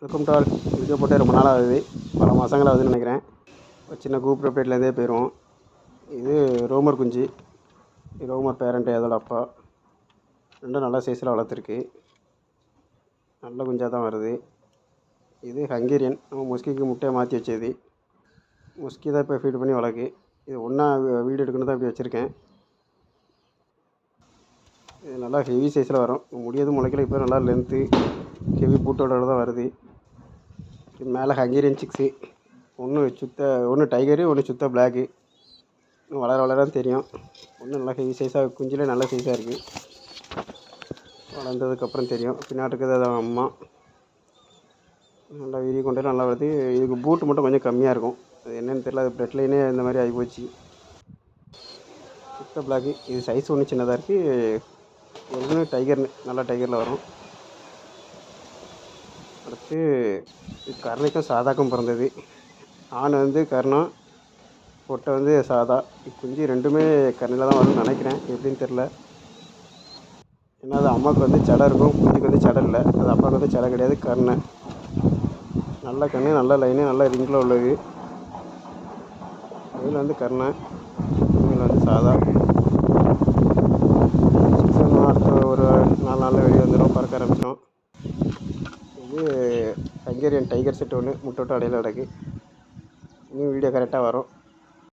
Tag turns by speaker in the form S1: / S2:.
S1: Welcome to all. Video போட்டு ரொம்ப நாள் ஆகுது, பல மாதங்கள் ஆகுதுன்னு நினைக்கிறேன். ஒரு சின்ன கூப்பிட்ற பேட்லேருந்தே போயிடும். இது ரோமர் குஞ்சு, ரோமர் பேரண்ட்டு, அதோட அப்பா. ரெண்டும் நல்ல சைஸில் வளர்த்துருக்கு, நல்ல குஞ்சாக தான் வருது. இது ஹங்கேரியன், நம்ம முஸ்கிக்கு முட்டையை மாற்றி வச்சது. முஸ்கி தான் இப்போ ஃபீட் பண்ணி வளர்க்கு. இது ஒன்றா வீடு எடுக்கணும் தான் இப்படி வச்சுருக்கேன். இது நல்லா ஹெவி சைஸில் வரும். முடியாது முளைக்கல, இப்போ நல்லா லென்த்து ஹெவி பூட்டோட தான் வருது. இது மேலே ஹங்கேரியன் சிக்ஸு, ஒன்று டைகரு, ஒன்று சுத்த பிளாக்கு. இன்னும் வளர தான் தெரியும். ஒன்று நல்லா ஹெவி சைஸாக, குஞ்சிலே நல்ல சைஸாக இருக்குது. வளர்ந்ததுக்கப்புறம் தெரியும். பின்னாடி இருக்கிறது அதான் அம்மா. நல்லா விரி கொண்டு நல்லா வருது. இதுக்கு பூட்டு மட்டும் கொஞ்சம் கம்மியாக இருக்கும், அது என்னென்னு தெரியல. அது பிளட் லைனே இந்த மாதிரி ஆகிப்போச்சு. சுத்த பிளாக்கு. இது சைஸ் ஒன்று சின்னதாக இருக்குது. ஒன்று டைகர்னு, நல்லா டைகரில் வரும். அடுத்து இது கருணைக்கும் சாதாக்கும் பிறந்தது. ஆண் வந்து கருணம், பொட்டை வந்து சாதா. குஞ்சு ரெண்டுமே கருணையில் தான் வரும்னு நினைக்கிறேன், எப்படின்னு தெரில. ஏன்னா அது அம்மாவுக்கு வந்து சடை இருக்கும், குஞ்சுக்கு வந்து சடை இல்லை. அது அப்பாவுக்கு வந்து சடை கிடையாது, கருணை. நல்ல கண்ணு, நல்ல லைனு, நல்ல ரிங்கில் உள்ளது. இதில் வந்து கருணை, இதில் வந்து சாதா. அடுத்த ஒரு 4 நாளில் வெளியே வந்துடும், பறக்க ஆரம்பிச்சிடும். இது ஹங்கேரியன் டைகர் செட் ஒன்று முட்டை விட்டு அடையில் கிடக்கு. இன்னும் வீடியோ கரெக்டாக வரும்.